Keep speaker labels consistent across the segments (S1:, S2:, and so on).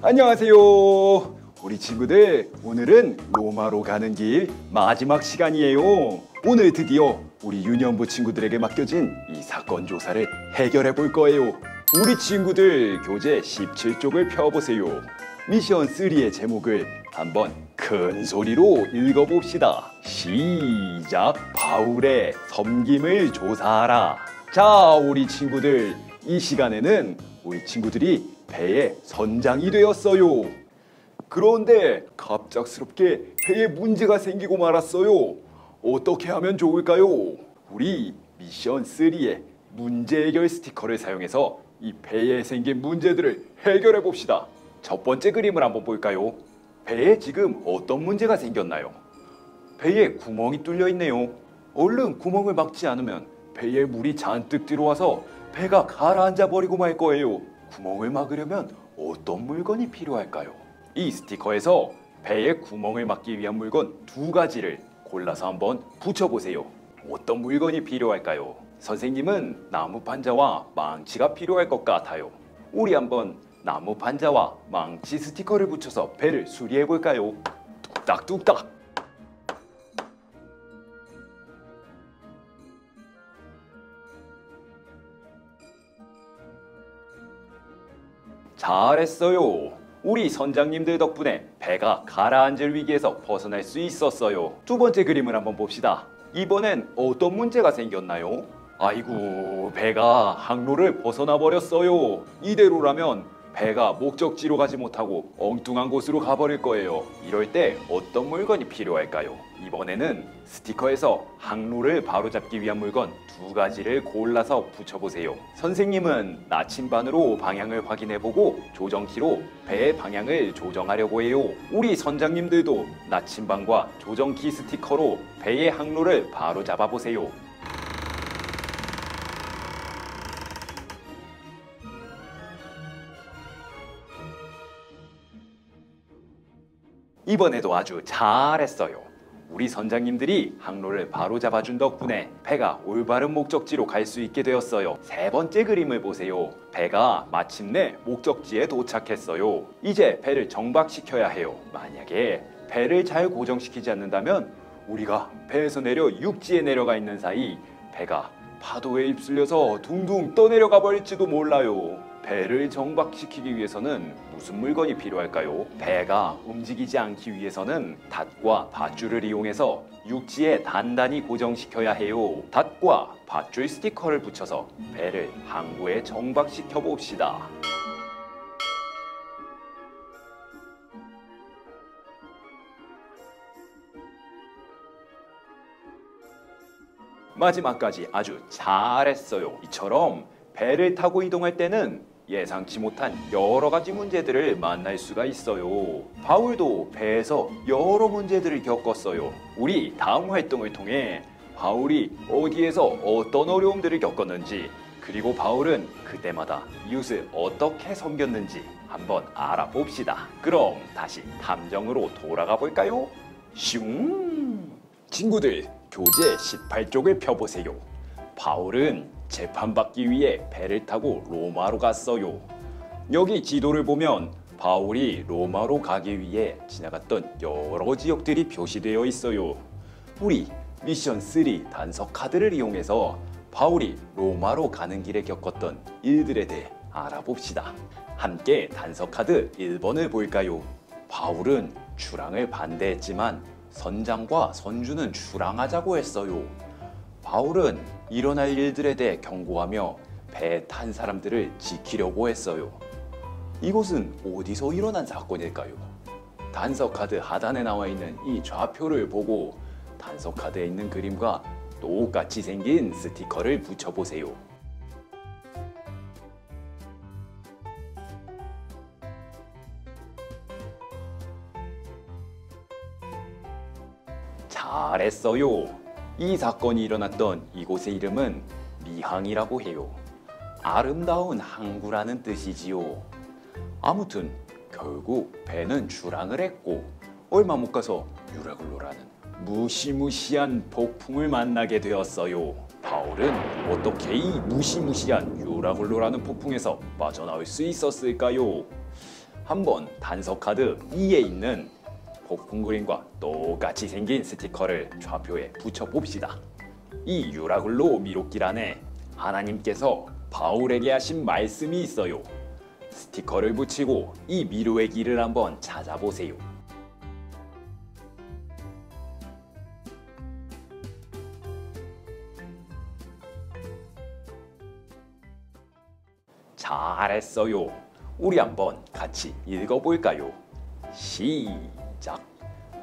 S1: 안녕하세요. 우리 친구들, 오늘은 로마로 가는 길 마지막 시간이에요. 오늘 드디어 우리 유년부 친구들에게 맡겨진 이 사건 조사를 해결해 볼 거예요. 우리 친구들 교재 17쪽을 펴보세요. 미션 3의 제목을 한번 큰 소리로 읽어봅시다. 시작! 바울의 섬김을 조사하라. 자, 우리 친구들, 이 시간에는 우리 친구들이 배의 선장이 되었어요. 그런데 갑작스럽게 배에 문제가 생기고 말았어요. 어떻게 하면 좋을까요? 우리 미션 3의 문제 해결 스티커를 사용해서 이 배에 생긴 문제들을 해결해 봅시다. 첫 번째 그림을 한번 볼까요? 배에 지금 어떤 문제가 생겼나요? 배에 구멍이 뚫려 있네요. 얼른 구멍을 막지 않으면 배에 물이 잔뜩 들어와서 배가 가라앉아 버리고 말 거예요. 구멍을 막으려면 어떤 물건이 필요할까요? 이 스티커에서 배에 구멍을 막기 위한 물건 2가지를 골라서 한번 붙여보세요. 어떤 물건이 필요할까요? 선생님은 나무 판자와 망치가 필요할 것 같아요. 우리 한번 나무 판자와 망치 스티커를 붙여서 배를 수리해 볼까요? 뚝딱뚝딱. 잘했어요. 우리 선장님들 덕분에 배가 가라앉을 위기에서 벗어날 수 있었어요. 두 번째 그림을 한번 봅시다. 이번엔 어떤 문제가 생겼나요? 아이고, 배가 항로를 벗어나 버렸어요. 이대로라면 배가 목적지로 가지 못하고 엉뚱한 곳으로 가버릴 거예요. 이럴 때 어떤 물건이 필요할까요? 이번에는 스티커에서 항로를 바로잡기 위한 물건 2가지를 골라서 붙여보세요. 선생님은 나침반으로 방향을 확인해보고 조정키로 배의 방향을 조정하려고 해요. 우리 선장님들도 나침반과 조정키 스티커로 배의 항로를 바로잡아보세요. 이번에도 아주 잘했어요. 우리 선장님들이 항로를 바로 잡아준 덕분에 배가 올바른 목적지로 갈 수 있게 되었어요. 세 번째 그림을 보세요. 배가 마침내 목적지에 도착했어요. 이제 배를 정박시켜야 해요. 만약에 배를 잘 고정시키지 않는다면 우리가 배에서 내려 육지에 내려가 있는 사이 배가 파도에 휩쓸려서 둥둥 떠내려가 버릴지도 몰라요. 배를 정박시키기 위해서는 무슨 물건이 필요할까요? 배가 움직이지 않기 위해서는 닷과 밧줄을 이용해서 육지에 단단히 고정시켜야 해요. 닷과 밧줄 스티커를 붙여서 배를 항구에 정박시켜 봅시다. 마지막까지 아주 잘했어요. 이처럼 배를 타고 이동할 때는 예상치 못한 여러 가지 문제들을 만날 수가 있어요. 바울도 배에서 여러 문제들을 겪었어요. 우리 다음 활동을 통해 바울이 어디에서 어떤 어려움들을 겪었는지, 그리고 바울은 그때마다 이웃을 어떻게 섬겼는지 한번 알아봅시다. 그럼 다시 탐정으로 돌아가 볼까요? 슝! 친구들, 교재 18쪽을 펴보세요. 바울은 재판받기 위해 배를 타고 로마로 갔어요. 여기 지도를 보면 바울이 로마로 가기 위해 지나갔던 여러 지역들이 표시되어 있어요. 우리 미션 3 단서 카드를 이용해서 바울이 로마로 가는 길에 겪었던 일들에 대해 알아봅시다. 함께 단서 카드 1번을 볼까요? 바울은 출항을 반대했지만 선장과 선주는 출항하자고 했어요. 바울은 일어날 일들에 대해 경고하며 배에 탄 사람들을 지키려고 했어요. 이곳은 어디서 일어난 사건일까요? 단서카드 하단에 나와 있는 이 좌표를 보고 단서카드에 있는 그림과 똑같이 생긴 스티커를 붙여보세요. 잘했어요. 이 사건이 일어났던 이곳의 이름은 미항이라고 해요. 아름다운 항구라는 뜻이지요. 아무튼 결국 배는 출항을 했고 얼마 못 가서 유라굴로라는 무시무시한 폭풍을 만나게 되었어요. 바울은 어떻게 이 무시무시한 유라굴로라는 폭풍에서 빠져나올 수 있었을까요? 한번 단서 카드 2에 있는 폭풍 그림과 똑같이 생긴 스티커를 좌표에 붙여봅시다. 이 유라글로 미록길 안에 하나님께서 바울에게 하신 말씀이 있어요. 스티커를 붙이고 이 미로의 길을 한번 찾아보세요. 잘했어요. 우리 한번 같이 읽어볼까요? 시작.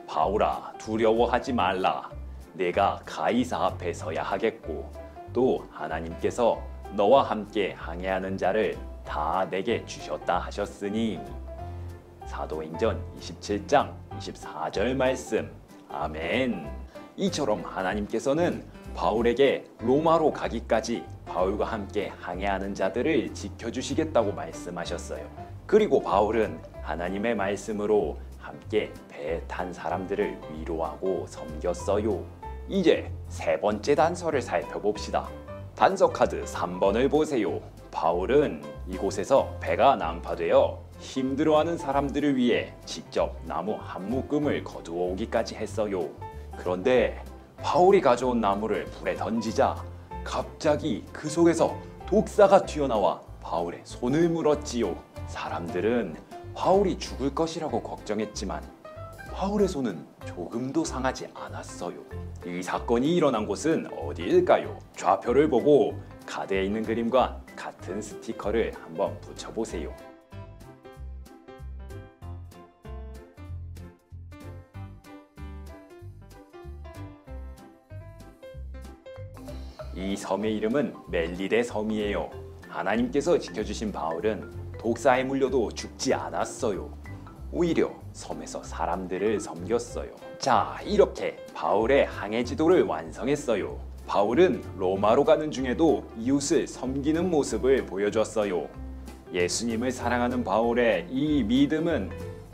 S1: 바울아, 두려워하지 말라. 내가 가이사 앞에 서야 하겠고 또 하나님께서 너와 함께 항해하는 자를 다 내게 주셨다 하셨으니. 사도행전 27장 24절 말씀. 아멘. 이처럼 하나님께서는 바울에게 로마로 가기까지 바울과 함께 항해하는 자들을 지켜주시겠다고 말씀하셨어요. 그리고 바울은 하나님의 말씀으로 함께 배에 탄 사람들을 위로하고 섬겼어요. 이제 세 번째 단서를 살펴봅시다. 단서 카드 3번을 보세요. 바울은 이곳에서 배가 난파되어 힘들어하는 사람들을 위해 직접 나무 한 묶음을 거두어 오기까지 했어요. 그런데 바울이 가져온 나무를 불에 던지자 갑자기 그 속에서 독사가 튀어나와 바울의 손을 물었지요. 사람들은 바울이 죽을 것이라고 걱정했지만 바울의 손은 조금도 상하지 않았어요. 이 사건이 일어난 곳은 어디일까요? 좌표를 보고 카드에 있는 그림과 같은 스티커를 한번 붙여보세요. 이 섬의 이름은 멜리데 섬이에요. 하나님께서 지켜주신 바울은 독사에 물려도 죽지 않았어요. 오히려 섬에서 사람들을 섬겼어요. 자, 이렇게 바울의 항해 지도를 완성했어요. 바울은 로마로 가는 중에도 이웃을 섬기는 모습을 보여줬어요. 예수님을 사랑하는 바울의 이 믿음은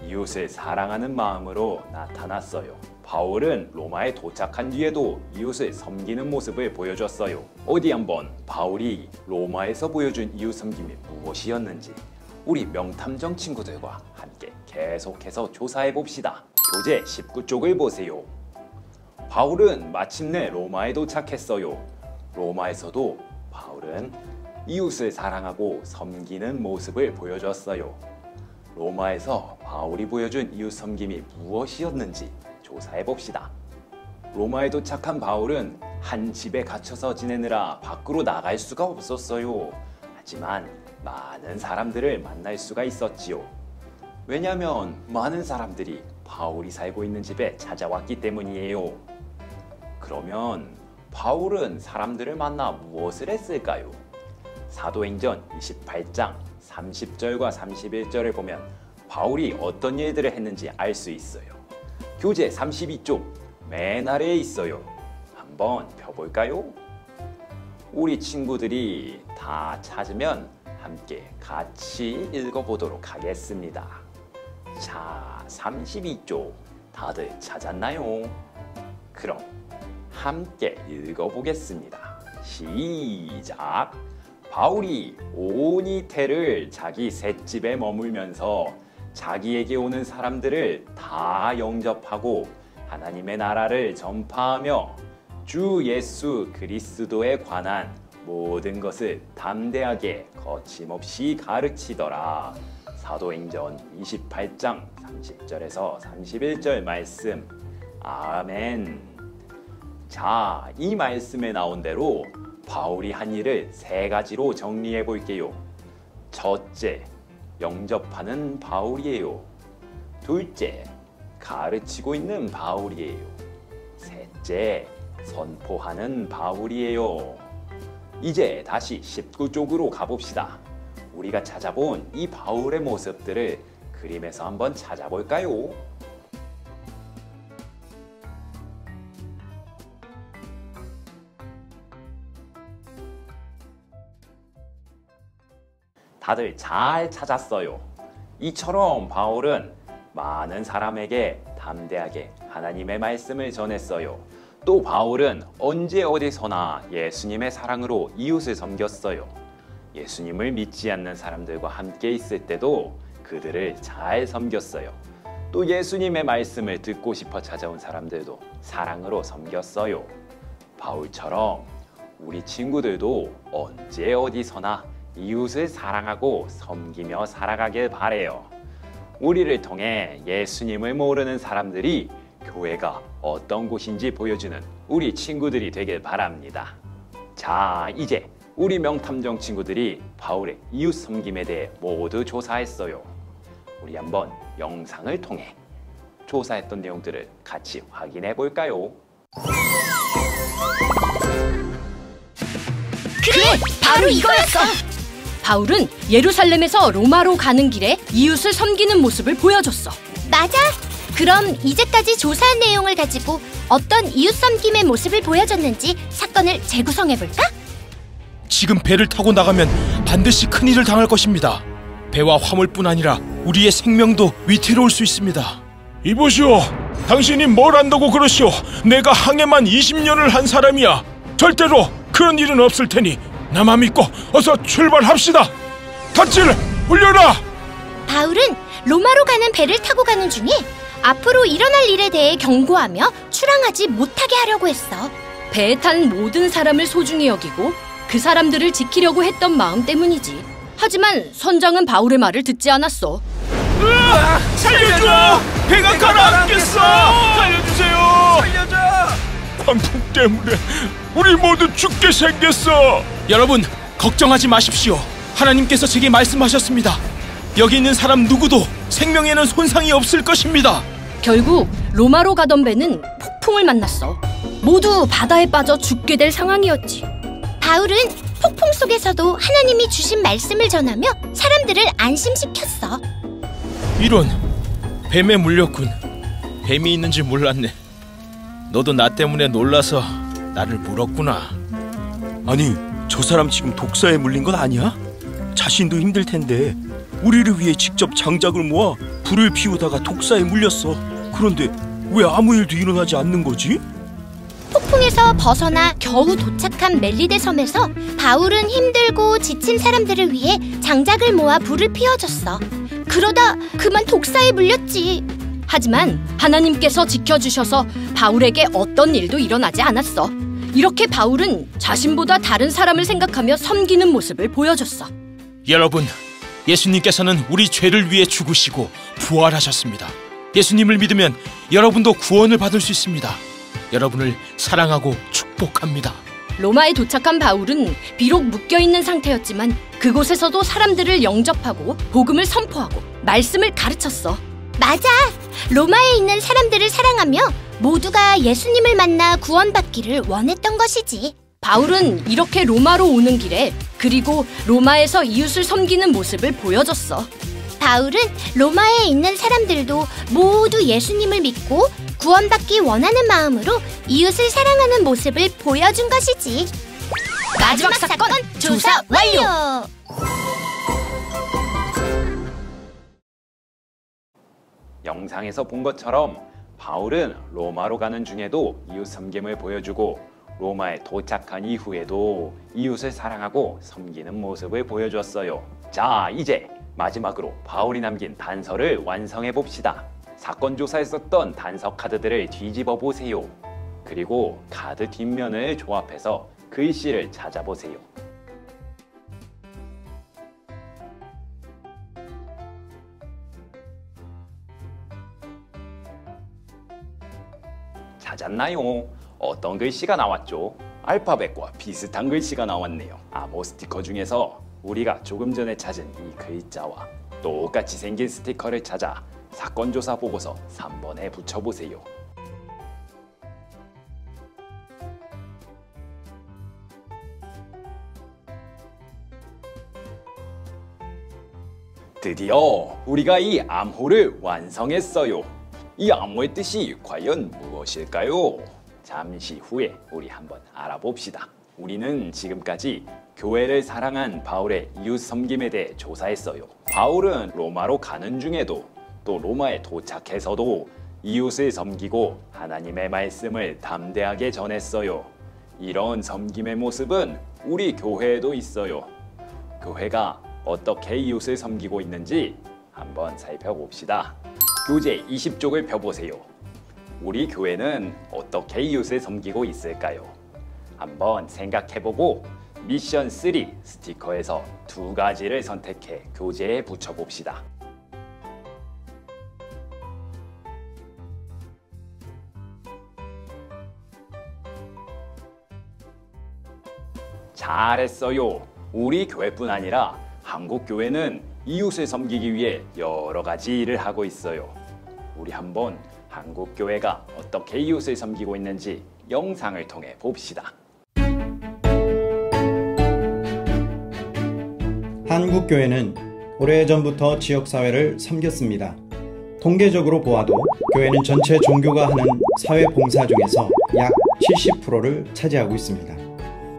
S1: 이웃을 사랑하는 마음으로 나타났어요. 바울은 로마에 도착한 뒤에도 이웃을 섬기는 모습을 보여줬어요. 어디 한번 바울이 로마에서 보여준 이웃 섬김이 무엇이었는지 우리 명탐정 친구들과 함께 계속해서 조사해 봅시다. 교재 19쪽을 보세요. 바울은 마침내 로마에 도착했어요. 로마에서도 바울은 이웃을 사랑하고 섬기는 모습을 보여줬어요. 로마에서 바울이 보여준 이웃 섬김이 무엇이었는지 조사해 봅시다. 로마에 도착한 바울은 한 집에 갇혀서 지내느라 밖으로 나갈 수가 없었어요. 하지만 많은 사람들을 만날 수가 있었지요. 왜냐하면 많은 사람들이 바울이 살고 있는 집에 찾아왔기 때문이에요. 그러면 바울은 사람들을 만나 무엇을 했을까요? 사도행전 28장 30절과 31절을 보면 바울이 어떤 일들을 했는지 알 수 있어요. 교재 32쪽 맨 아래에 있어요. 한번 펴볼까요? 우리 친구들이 다 찾으면 함께 같이 읽어보도록 하겠습니다. 자, 32쪽 다들 찾았나요? 그럼 함께 읽어보겠습니다. 시작! 바울이 온 이태를 자기 셋집에 머물면서 자기에게 오는 사람들을 다 영접하고 하나님의 나라를 전파하며 주 예수 그리스도에 관한 모든 것을 담대하게 거침없이 가르치더라. 사도행전 28장 30절에서 31절 말씀. 아멘. 자, 이 말씀에 나온 대로 바울이 한 일을 세 가지로 정리해 볼게요. 첫째, 영접하는 바울이에요. 둘째, 가르치고 있는 바울이에요. 셋째, 선포하는 바울이에요. 이제 다시 19쪽으로 가봅시다. 우리가 찾아본 이 바울의 모습들을 그림에서 한번 찾아볼까요? 다들 잘 찾았어요. 이처럼 바울은 많은 사람에게 담대하게 하나님의 말씀을 전했어요. 또 바울은 언제 어디서나 예수님의 사랑으로 이웃을 섬겼어요. 예수님을 믿지 않는 사람들과 함께 있을 때도 그들을 잘 섬겼어요. 또 예수님의 말씀을 듣고 싶어 찾아온 사람들도 사랑으로 섬겼어요. 바울처럼 우리 친구들도 언제 어디서나 이웃을 사랑하고 섬기며 살아가길 바래요. 우리를 통해 예수님을 모르는 사람들이 교회가 어떤 곳인지 보여주는 우리 친구들이 되길 바랍니다. 자, 이제 우리 명탐정 친구들이 바울의 이웃 섬김에 대해 모두 조사했어요. 우리 한번 영상을 통해 조사했던 내용들을 같이 확인해 볼까요?
S2: 그래! 바로 이거였어! 바울은 예루살렘에서 로마로 가는 길에 이웃을 섬기는 모습을 보여줬어.
S3: 맞아! 그럼 이제까지 조사한 내용을 가지고 어떤 이웃 섬김의 모습을 보여줬는지 사건을 재구성해볼까?
S4: 지금 배를 타고 나가면 반드시 큰일을 당할 것입니다. 배와 화물뿐 아니라 우리의 생명도 위태로울 수 있습니다. 이보시오, 당신이 뭘 안다고 그러시오? 내가 항해만 20년을 한 사람이야. 절대로 그런 일은 없을 테니 나만 믿고 어서 출발합시다. 닷질 올려라.
S3: 바울은 로마로 가는 배를 타고 가는 중에 앞으로 일어날 일에 대해 경고하며 출항하지 못하게 하려고 했어.
S2: 배에 탄 모든 사람을 소중히 여기고 그 사람들을 지키려고 했던 마음 때문이지. 하지만 선장은 바울의 말을 듣지 않았어.
S4: 으아! 살려줘! 배가 가라앉겠어! 살려주세요! 살려줘! 광풍 때문에 우리 모두 죽게 생겼어! 여러분, 걱정하지 마십시오. 하나님께서 제게 말씀하셨습니다. 여기 있는 사람 누구도 생명에는 손상이 없을 것입니다.
S2: 결국 로마로 가던 배는 폭풍을 만났어. 모두 바다에 빠져 죽게 될 상황이었지.
S3: 바울은 폭풍 속에서도 하나님이 주신 말씀을 전하며 사람들을 안심시켰어.
S4: 이런, 뱀에 물렸군. 뱀이 있는지 몰랐네. 너도 나 때문에 놀라서 나를 물었구나.
S5: 아니, 저 사람 지금 독사에 물린 건 아니야? 자신도 힘들 텐데 우리를 위해 직접 장작을 모아 불을 피우다가 독사에 물렸어. 그런데 왜 아무 일도 일어나지 않는 거지?
S3: 폭풍에서 벗어나 겨우 도착한 멜리데 섬에서 바울은 힘들고 지친 사람들을 위해 장작을 모아 불을 피워줬어. 그러다 그만 독사에 물렸지.
S2: 하지만 하나님께서 지켜주셔서 바울에게 어떤 일도 일어나지 않았어. 이렇게 바울은 자신보다 다른 사람을 생각하며 섬기는 모습을 보여줬어.
S4: 여러분, 예수님께서는 우리 죄를 위해 죽으시고 부활하셨습니다. 예수님을 믿으면 여러분도 구원을 받을 수 있습니다. 여러분을 사랑하고 축복합니다.
S2: 로마에 도착한 바울은 비록 묶여있는 상태였지만 그곳에서도 사람들을 영접하고 복음을 선포하고 말씀을 가르쳤어.
S3: 맞아! 로마에 있는 사람들을 사랑하며 모두가 예수님을 만나 구원받기를 원했던 것이지.
S2: 바울은 이렇게 로마로 오는 길에 그리고 로마에서 이웃을 섬기는 모습을 보여줬어.
S3: 바울은 로마에 있는 사람들도 모두 예수님을 믿고 구원받기 원하는 마음으로 이웃을 사랑하는 모습을 보여준 것이지.
S2: 마지막 사건 조사 완료!
S1: 영상에서 본 것처럼 바울은 로마로 가는 중에도 이웃 섬김을 보여주고 로마에 도착한 이후에도 이웃을 사랑하고 섬기는 모습을 보여줬어요. 자, 이제 마지막으로 바울이 남긴 단서를 완성해 봅시다. 사건 조사에 썼던 단서 카드들을 뒤집어 보세요. 그리고 카드 뒷면을 조합해서 글씨를 찾아보세요. 찾았나요? 어떤 글씨가 나왔죠? 알파벳과 비슷한 글씨가 나왔네요. 아모 스티커 중에서 우리가 조금 전에 찾은 이 글자와 똑같이 생긴 스티커를 찾아 사건조사 보고서 3번에 붙여보세요. 드디어 우리가 이 암호를 완성했어요. 이 암호의 뜻이 과연 무엇일까요? 잠시 후에 우리 한번 알아봅시다. 우리는 지금까지 교회를 사랑한 바울의 이웃 섬김에 대해 조사했어요. 바울은 로마로 가는 중에도 또 로마에 도착해서도 이웃을 섬기고 하나님의 말씀을 담대하게 전했어요. 이런 섬김의 모습은 우리 교회에도 있어요. 교회가 어떻게 이웃을 섬기고 있는지 한번 살펴봅시다. 교재 20쪽을 펴보세요. 우리 교회는 어떻게 이웃을 섬기고 있을까요? 한번 생각해보고 미션 3 스티커에서 2가지를 선택해 교재에 붙여봅시다. 잘했어요. 우리 교회뿐 아니라 한국 교회는 이웃을 섬기기 위해 여러 가지 일을 하고 있어요. 우리 한번 한국 교회가 어떻게 이웃을 섬기고 있는지 영상을 통해 봅시다.
S6: 한국 교회는 오래전부터 지역사회를 섬겼습니다. 통계적으로 보아도 교회는 전체 종교가 하는 사회봉사 중에서 약 70%를 차지하고 있습니다.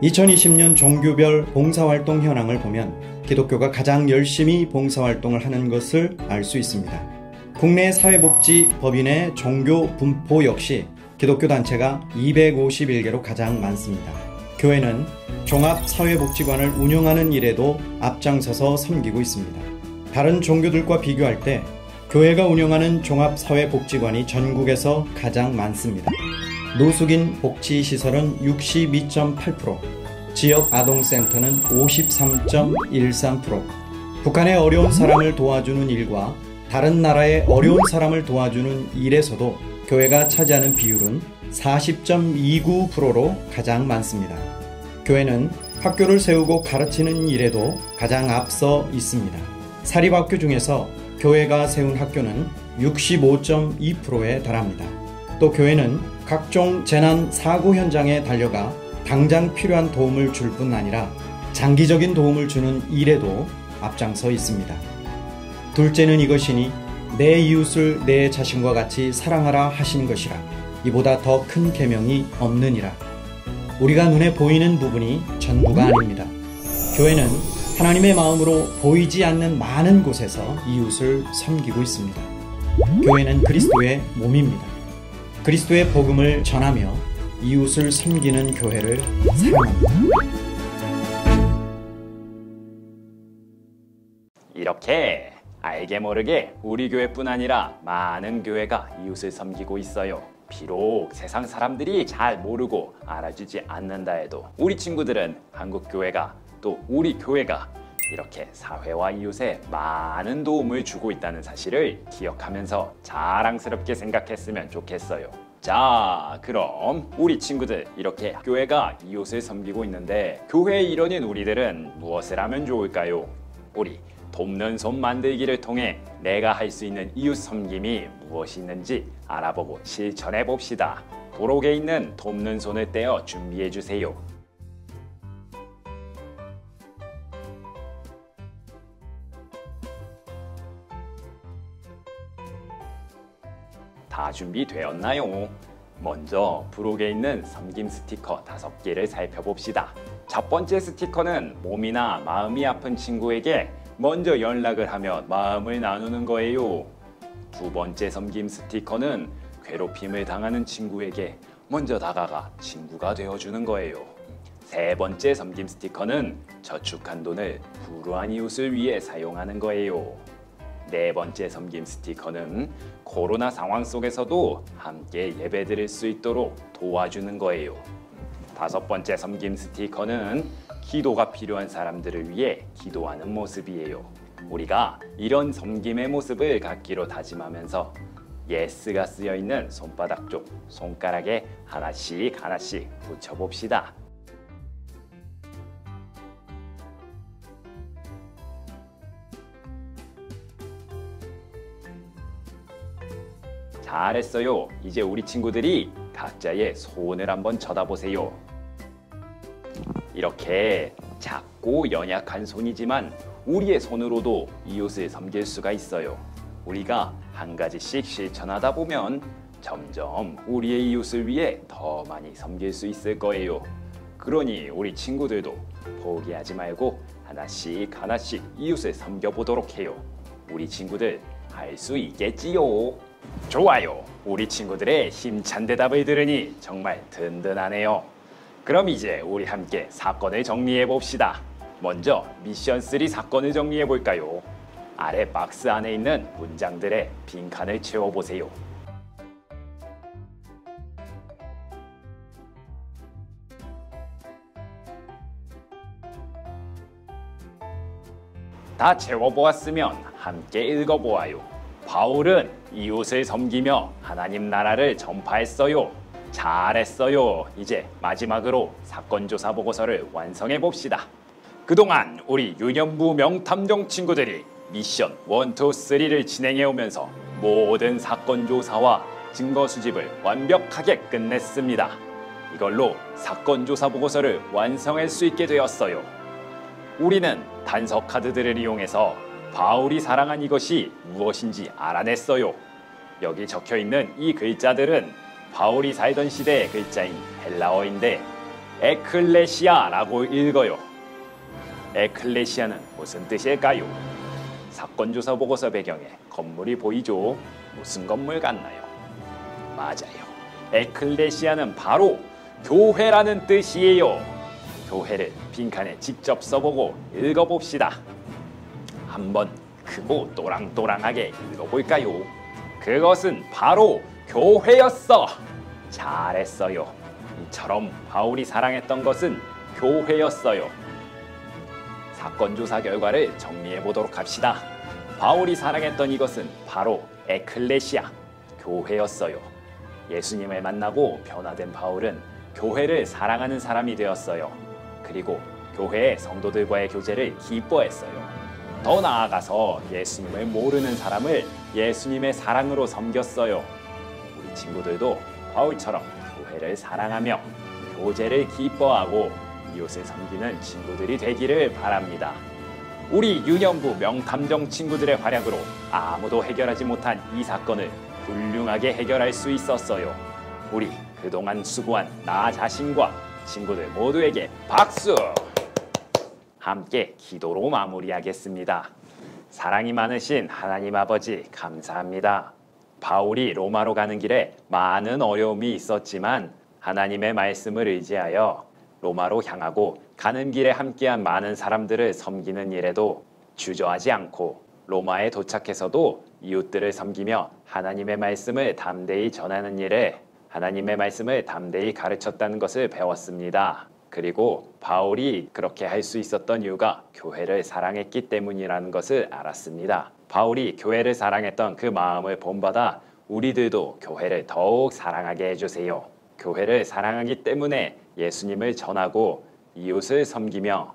S6: 2020년 종교별 봉사활동 현황을 보면 기독교가 가장 열심히 봉사활동을 하는 것을 알 수 있습니다. 국내 사회복지법인의 종교 분포 역시 기독교 단체가 251개로 가장 많습니다. 교회는 종합사회복지관을 운영하는 일에도 앞장서서 섬기고 있습니다. 다른 종교들과 비교할 때 교회가 운영하는 종합사회복지관이 전국에서 가장 많습니다. 노숙인 복지시설은 62.8%, 지역 아동센터는 53.13%, 북한의 어려운 사람을 도와주는 일과 다른 나라의 어려운 사람을 도와주는 일에서도 교회가 차지하는 비율은 40.29%로 가장 많습니다. 교회는 학교를 세우고 가르치는 일에도 가장 앞서 있습니다. 사립학교 중에서 교회가 세운 학교는 65.2%에 달합니다. 또 교회는 각종 재난 사고 현장에 달려가 당장 필요한 도움을 줄 뿐 아니라 장기적인 도움을 주는 일에도 앞장서 있습니다. 둘째는 이것이니 내 이웃을 내 자신과 같이 사랑하라 하신 것이라. 이보다 더 큰 계명이 없느니라. 우리가 눈에 보이는 부분이 전부가 아닙니다. 교회는 하나님의 마음으로 보이지 않는 많은 곳에서 이웃을 섬기고 있습니다. 교회는 그리스도의 몸입니다. 그리스도의 복음을 전하며 이웃을 섬기는 교회를 사랑합니다.
S1: 이렇게 알게 모르게 우리 교회뿐 아니라 많은 교회가 이웃을 섬기고 있어요. 비록 세상 사람들이 잘 모르고 알아주지 않는다 해도 우리 친구들은 한국 교회가 또 우리 교회가 이렇게 사회와 이웃에 많은 도움을 주고 있다는 사실을 기억하면서 자랑스럽게 생각했으면 좋겠어요. 자, 그럼 우리 친구들 이렇게 교회가 이웃을 섬기고 있는데 교회의 일원인 우리들은 무엇을 하면 좋을까요? 우리 돕는 손 만들기를 통해 내가 할 수 있는 이웃 섬김이 무엇이 있는지 알아보고 실천해 봅시다. 부록에 있는 돕는 손을 떼어 준비해 주세요. 다 준비되었나요? 먼저 부록에 있는 섬김 스티커 5개를 살펴봅시다. 첫 번째 스티커는 몸이나 마음이 아픈 친구에게 먼저 연락을 하며 마음을 나누는 거예요. 두 번째 섬김 스티커는 괴롭힘을 당하는 친구에게 먼저 다가가 친구가 되어주는 거예요. 세 번째 섬김 스티커는 저축한 돈을 불우한 이웃을 위해 사용하는 거예요. 네 번째 섬김 스티커는 코로나 상황 속에서도 함께 예배드릴 수 있도록 도와주는 거예요. 다섯 번째 섬김 스티커는 기도가 필요한 사람들을 위해 기도하는 모습이에요. 우리가 이런 섬김의 모습을 갖기로 다짐하면서 예스가 쓰여있는 손바닥 쪽 손가락에 하나씩 하나씩 붙여봅시다. 잘했어요. 이제 우리 친구들이 각자의 손을 한번 쳐다보세요. 이렇게 작고 연약한 손이지만 우리의 손으로도 이웃을 섬길 수가 있어요. 우리가 한 가지씩 실천하다 보면 점점 우리의 이웃을 위해 더 많이 섬길 수 있을 거예요. 그러니 우리 친구들도 포기하지 말고 하나씩 하나씩 이웃을 섬겨보도록 해요. 우리 친구들 할 수 있겠지요? 좋아요. 우리 친구들의 힘찬 대답을 들으니 정말 든든하네요. 그럼 이제 우리 함께 사건을 정리해 봅시다. 먼저 미션 3 사건을 정리해 볼까요? 아래 박스 안에 있는 문장들의 빈칸을 채워보세요. 다 채워보았으면 함께 읽어보아요. 바울은 이웃을 섬기며 하나님 나라를 전파했어요. 잘했어요. 이제 마지막으로 사건조사 보고서를 완성해 봅시다. 그동안 우리 유년부 명탐정 친구들이 미션 1, 2, 3를 진행해 오면서 모든 사건조사와 증거 수집을 완벽하게 끝냈습니다. 이걸로 사건조사 보고서를 완성할 수 있게 되었어요. 우리는 단서 카드들을 이용해서 바울이 사랑한 이것이 무엇인지 알아냈어요. 여기 적혀있는 이 글자들은 바울이 살던 시대의 글자인 헬라어인데 에클레시아라고 읽어요. 에클레시아는 무슨 뜻일까요? 사건조사 보고서 배경에 건물이 보이죠? 무슨 건물 같나요? 맞아요. 에클레시아는 바로 교회라는 뜻이에요. 교회를 빈칸에 직접 써보고 읽어봅시다. 한번 크고 또랑또랑하게 읽어볼까요? 그것은 바로 교회였어. 잘했어요. 이처럼 바울이 사랑했던 것은 교회였어요. 사건조사 결과를 정리해 보도록 합시다. 바울이 사랑했던 이것은 바로 에클레시아, 교회였어요. 예수님을 만나고 변화된 바울은 교회를 사랑하는 사람이 되었어요. 그리고 교회의 성도들과의 교제를 기뻐했어요. 더 나아가서 예수님을 모르는 사람을 예수님의 사랑으로 섬겼어요. 우리 친구들도 바울처럼 교회를 사랑하며 교제를 기뻐하고 이웃을 섬기는 친구들이 되기를 바랍니다. 우리 유년부 명탐정 친구들의 활약으로 아무도 해결하지 못한 이 사건을 훌륭하게 해결할 수 있었어요. 우리 그동안 수고한 나 자신과 친구들 모두에게 박수! 함께 기도로 마무리하겠습니다. 사랑이 많으신 하나님 아버지 감사합니다. 바울이 로마로 가는 길에 많은 어려움이 있었지만 하나님의 말씀을 의지하여 로마로 향하고 가는 길에 함께한 많은 사람들을 섬기는 일에도 주저하지 않고 로마에 도착해서도 이웃들을 섬기며 하나님의 말씀을 담대히 전하는 일에 하나님의 말씀을 담대히 가르쳤다는 것을 배웠습니다. 그리고 바울이 그렇게 할 수 있었던 이유가 교회를 사랑했기 때문이라는 것을 알았습니다. 바울이 교회를 사랑했던 그 마음을 본받아 우리들도 교회를 더욱 사랑하게 해주세요. 교회를 사랑하기 때문에 예수님을 전하고 이웃을 섬기며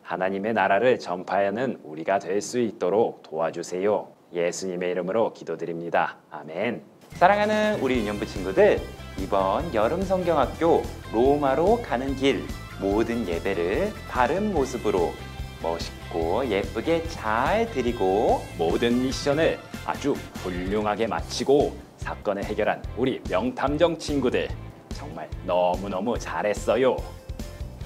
S1: 하나님의 나라를 전파하는 우리가 될 수 있도록 도와주세요. 예수님의 이름으로 기도드립니다. 아멘.
S7: 사랑하는 우리 유년부 친구들, 이번 여름성경학교 로마로 가는 길 모든 예배를 바른 모습으로 멋있고 예쁘게 잘 드리고
S1: 모든 미션을 아주 훌륭하게 마치고 사건을 해결한 우리 명탐정 친구들 정말 너무너무 잘했어요.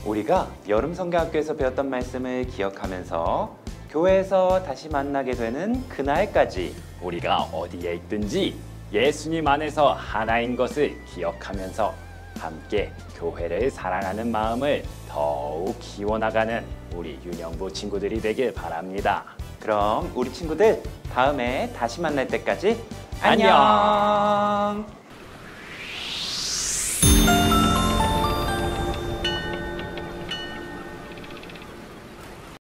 S7: 우리가 여름성경학교에서 배웠던 말씀을 기억하면서 교회에서 다시 만나게 되는 그날까지
S1: 우리가 어디에 있든지 예수님 안에서 하나인 것을 기억하면서 함께 교회를 사랑하는 마음을 더욱 키워나가는 우리 유년부 친구들이 되길 바랍니다.
S7: 그럼 우리 친구들 다음에 다시 만날 때까지
S1: 안녕.
S7: 안녕.